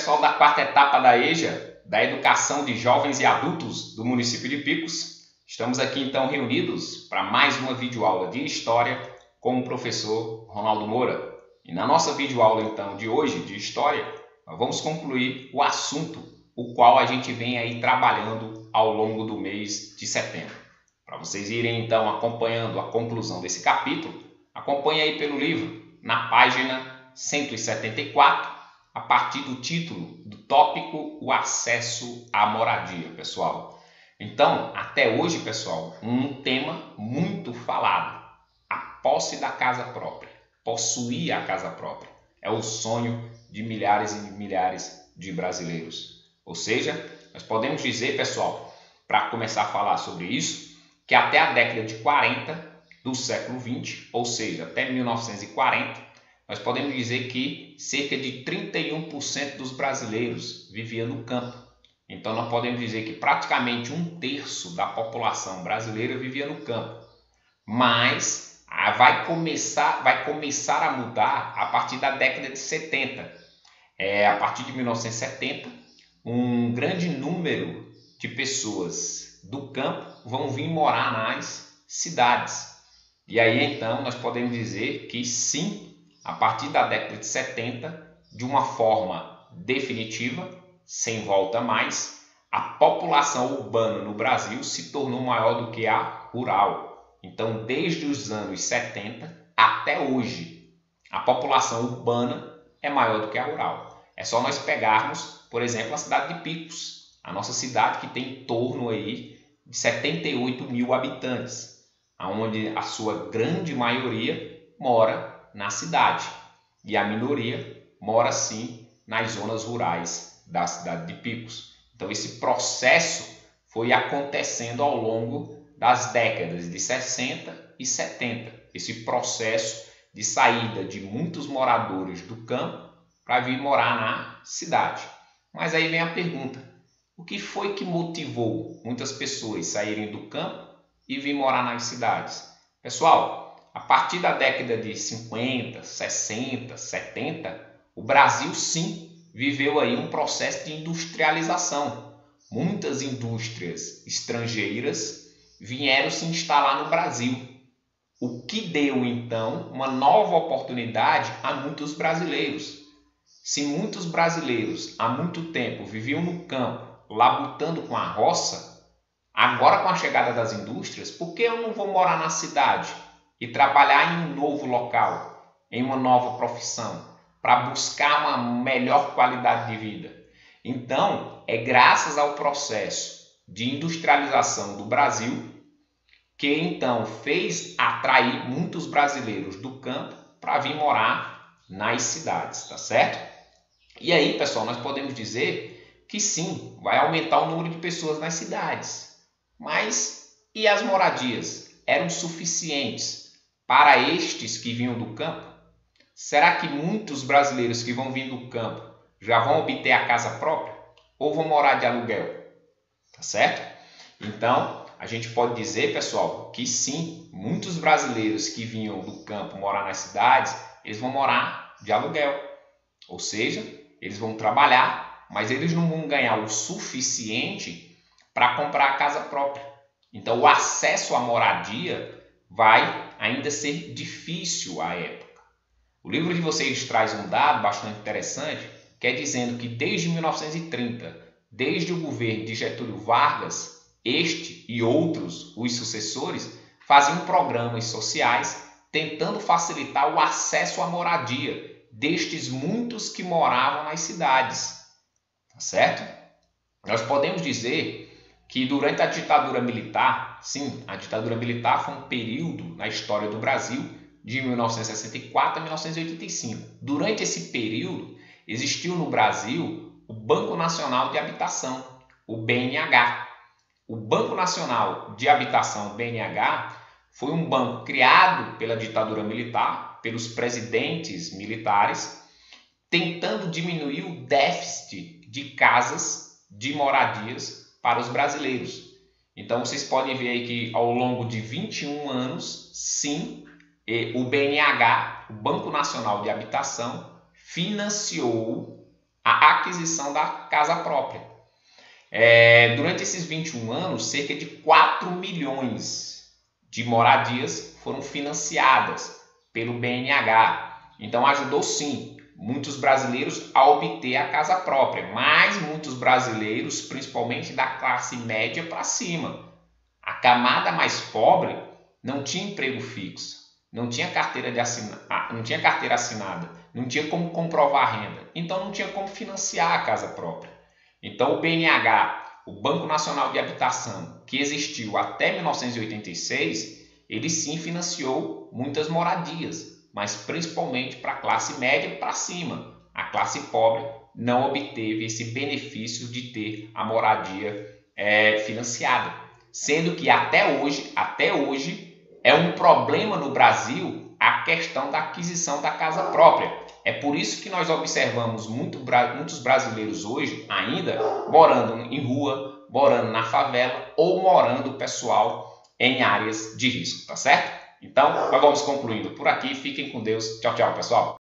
pessoal da quarta etapa da EJA, da Educação de Jovens e Adultos do município de Picos. Estamos aqui então reunidos para mais uma videoaula de História com o professor Ronaldo Moura. E na nossa videoaula então de hoje, de História, nós vamos concluir o assunto o qual a gente vem aí trabalhando ao longo do mês de setembro. Para vocês irem então acompanhando a conclusão desse capítulo, acompanhe aí pelo livro, na página 174, a partir do título do tópico, o acesso à moradia, pessoal. Então, até hoje, pessoal, um tema muito falado, a posse da casa própria, possuir a casa própria. É o sonho de milhares e milhares de brasileiros. Ou seja, nós podemos dizer, pessoal, para começar a falar sobre isso, que até a década de 40 do século 20, ou seja, até 1940, nós podemos dizer que cerca de 31% dos brasileiros viviam no campo. Então, nós podemos dizer que praticamente 1/3 da população brasileira vivia no campo. Mas vai começar a mudar a partir da década de 70. A partir de 1970, um grande número de pessoas do campo vão vir morar nas cidades. E aí, então, nós podemos dizer que sim, a partir da década de 70, de uma forma definitiva, sem volta mais, a população urbana no Brasil se tornou maior do que a rural. Então, desde os anos 70 até hoje, a população urbana é maior do que a rural. É só nós pegarmos, por exemplo, a cidade de Picos, a nossa cidade que tem em torno aí de 78 mil habitantes, onde a sua grande maioria mora na cidade e a minoria mora sim nas zonas rurais da cidade de Picos. Então esse processo foi acontecendo ao longo das décadas de 60 e 70, esse processo de saída de muitos moradores do campo para vir morar na cidade. Mas aí vem a pergunta, o que foi que motivou muitas pessoas saírem do campo e vir morar nas cidades? Pessoal, a partir da década de 50, 60, 70, o Brasil sim viveu aí um processo de industrialização. Muitas indústrias estrangeiras vieram se instalar no Brasil, o que deu então uma nova oportunidade a muitos brasileiros. Se muitos brasileiros há muito tempo viviam no campo, labutando com a roça, agora com a chegada das indústrias, por que eu não vou morar na cidade e trabalhar em um novo local, em uma nova profissão, para buscar uma melhor qualidade de vida? Então, é graças ao processo de industrialização do Brasil que então fez atrair muitos brasileiros do campo para vir morar nas cidades, tá certo? E aí, pessoal, nós podemos dizer que sim, vai aumentar o número de pessoas nas cidades. Mas e as moradias? Eram suficientes para estes que vinham do campo? Será que muitos brasileiros que vão vir do campo já vão obter a casa própria? Ou vão morar de aluguel? Tá certo? Então, a gente pode dizer, pessoal, que sim, muitos brasileiros que vinham do campo morar nas cidades, eles vão morar de aluguel. Ou seja, eles vão trabalhar, mas eles não vão ganhar o suficiente para comprar a casa própria. Então, o acesso à moradia vai ainda ser difícil à época. O livro de vocês traz um dado bastante interessante, que é dizendo que desde 1930, desde o governo de Getúlio Vargas, este e outros, os sucessores, faziam programas sociais tentando facilitar o acesso à moradia destes muitos que moravam nas cidades. Tá certo? Nós podemos dizer que durante a ditadura militar, sim, a ditadura militar foi um período na história do Brasil de 1964 a 1985. Durante esse período, existiu no Brasil o Banco Nacional de Habitação, o BNH. O Banco Nacional de Habitação, BNH, foi um banco criado pela ditadura militar, pelos presidentes militares, tentando diminuir o déficit de casas, de moradias para os brasileiros. Então, vocês podem ver aí que ao longo de 21 anos, sim, o BNH, o Banco Nacional de Habitação, financiou a aquisição da casa própria. Durante esses 21 anos, cerca de 4 milhões de moradias foram financiadas pelo BNH. Então ajudou sim muitos brasileiros a obter a casa própria, mas muitos brasileiros, principalmente da classe média para cima. A camada mais pobre não tinha emprego fixo, não tinha carteira assinada, não tinha como comprovar a renda, então não tinha como financiar a casa própria. Então o BNH, o Banco Nacional de Habitação, que existiu até 1986, ele sim financiou muitas moradias, mas principalmente para a classe média para cima. A classe pobre não obteve esse benefício de ter a moradia financiada. Sendo que até hoje é um problema no Brasil a questão da aquisição da casa própria. É por isso que nós observamos muitos brasileiros hoje ainda morando em rua, morando na favela ou morando pessoal em áreas de risco, tá certo? Então, nós vamos concluindo por aqui. Fiquem com Deus. Tchau, tchau, pessoal.